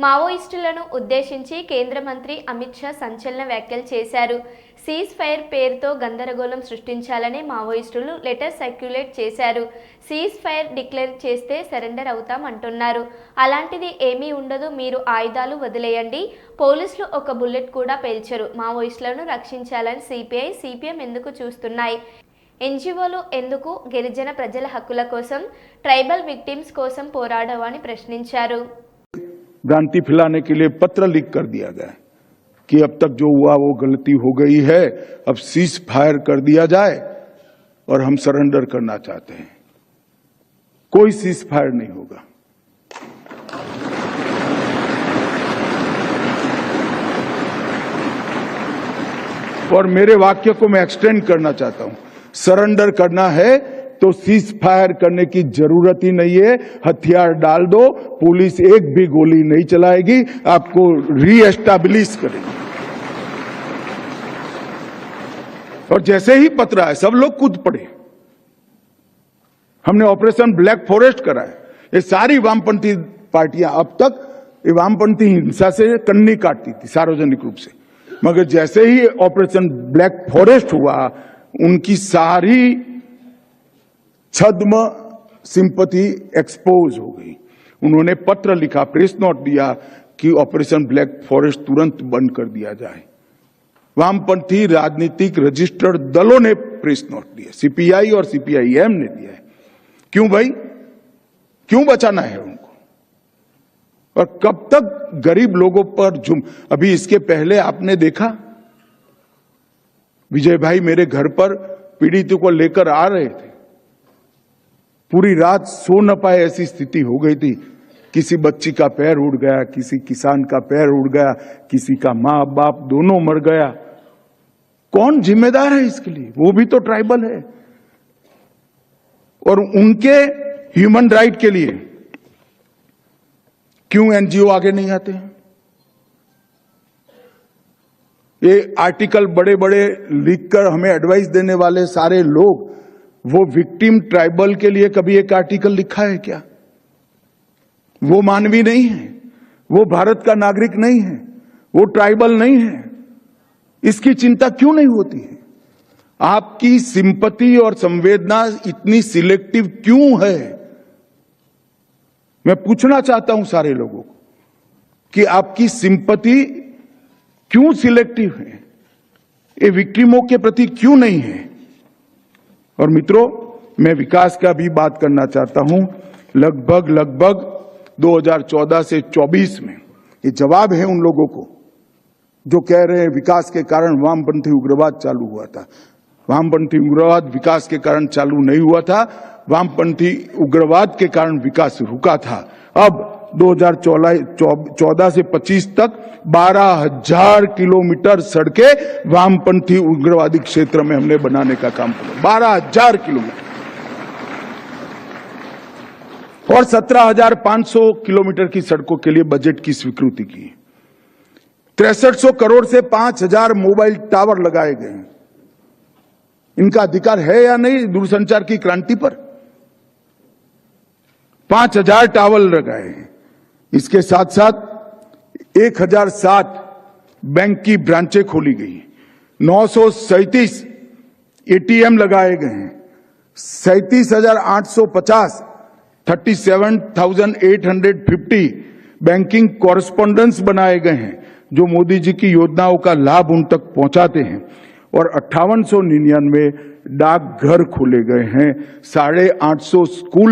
మావోయిస్టులను ఉద్దేశించి కేంద్ర మంత్రి అమిత్ షా సంచలన వ్యాఖ్యలు చేశారు. సీజ్ ఫైర్ పేరుతో గందరగోళం సృష్టించాలని మావోయిస్టులు లెటర్ సర్క్యులేట్ చేశారు. సీజ్ ఫైర్ డిక్లేర్ చేస్తే సరెండర్ అవుతాం అంటున్నారు. అలాంటిది ఏమీ ఉండదు, మీరు ఆయుధాలు వదిలేయండి, పోలీసులు ఒక బుల్లెట్ కూడా పేల్చరు. మావోయిస్టులను రక్షించాలని సిపిఐ, సిపిఎం ఎందుకు చూస్తున్నాయి? ఎన్జిఓలు ఎందుకు గిరిజన ప్రజల హక్కుల కోసం, ట్రైబల్ విక్టిమ్స్ కోసం పోరాడవని ప్రశ్నించారు. भ्रांति फैलाने के लिए पत्र लीक कर दिया गया कि अब तक जो हुआ वो गलती हो गई है, अब सीज फायर कर दिया जाए और हम सरेंडर करना चाहते हैं। कोई सीज फायर नहीं होगा। और मेरे वाक्य को मैं एक्सटेंड करना चाहता हूं, सरेंडर करना है तो सीज फायर करने की जरूरत ही नहीं है। हथियार डाल दो, पुलिस एक भी गोली नहीं चलाएगी, आपको रीएस्टैब्लिश करेगी। और जैसे ही पत्र आए सब लोग कूद पड़े। हमने ऑपरेशन ब्लैक फॉरेस्ट कराया। ये सारी वामपंथी पार्टियां अब तक ये वामपंथी हिंसा से कन्नी काटती थी सार्वजनिक रूप से, मगर जैसे ही ऑपरेशन ब्लैक फॉरेस्ट हुआ उनकी सारी छद्म सिंपैथी एक्सपोज हो गई। उन्होंने पत्र लिखा, प्रेस नोट दिया कि ऑपरेशन ब्लैक फॉरेस्ट तुरंत बंद कर दिया जाए। वामपंथी राजनीतिक रजिस्टर्ड दलों ने प्रेस नोट दिया, सीपीआई और सीपीआईएम ने दिया है। क्यों भाई, क्यों बचाना है उनको? और कब तक गरीब लोगों पर अभी इसके पहले आपने देखा विजय भाई मेरे घर पर पीड़ितों को लेकर आ रहे थे, पूरी रात सो न पाए ऐसी स्थिति हो गई थी। किसी बच्ची का पैर उड़ गया, किसी किसान का पैर उड़ गया, किसी का मां बाप दोनों मर गया। कौन जिम्मेदार है इसके लिए? वो भी तो ट्राइबल है। और उनके ह्यूमन राइट के लिए क्यों एनजीओ आगे नहीं आते हैं? ये आर्टिकल बड़े बड़े लिखकर हमें एडवाइस देने वाले सारे लोग, वो विक्टिम ट्राइबल के लिए कभी एक आर्टिकल लिखा है क्या? वो मानवीय नहीं है, वो भारत का नागरिक नहीं है, वो ट्राइबल नहीं है। इसकी चिंता क्यों नहीं होती है? आपकी सिंपैथी और संवेदना इतनी सिलेक्टिव क्यों है? मैं पूछना चाहता हूं सारे लोगों को कि आपकी सिंपैथी क्यों सिलेक्टिव है? ये विक्टिमों के प्रति क्यों नहीं है? और मित्रों, मैं विकास का भी बात करना चाहता हूं। लगभग 2014 से 24 में ये जवाब है उन लोगों को जो कह रहे हैं विकास के कारण वामपंथी उग्रवाद चालू हुआ था। वामपंथी उग्रवाद विकास के कारण चालू नहीं हुआ था, वामपंथी उग्रवाद के कारण विकास रुका था। अब 2014 से 25 तक 12,000 किलोमीटर सड़कें वामपंथी उग्रवादी क्षेत्र में हमने बनाने का काम किया। 12,000 किलोमीटर और 17,500 किलोमीटर की सड़कों के लिए बजट की स्वीकृति की। 6300 करोड़ से 5,000 मोबाइल टावर लगाए गए। इनका अधिकार है या नहीं दूरसंचार की क्रांति पर? 5,000 टावर लगाए हैं। इसके साथ साथ 1,007 बैंक की ब्रांचें खोली गई, 937 एटीएम लगाए गए हैं, 37,850 37,850 बैंकिंग कॉरेस्पॉन्डेंस बनाए गए हैं जो मोदी जी की योजनाओं का लाभ उन तक पहुंचाते हैं। और 5899 डाकघर खोले गए हैं, 850 स्कूल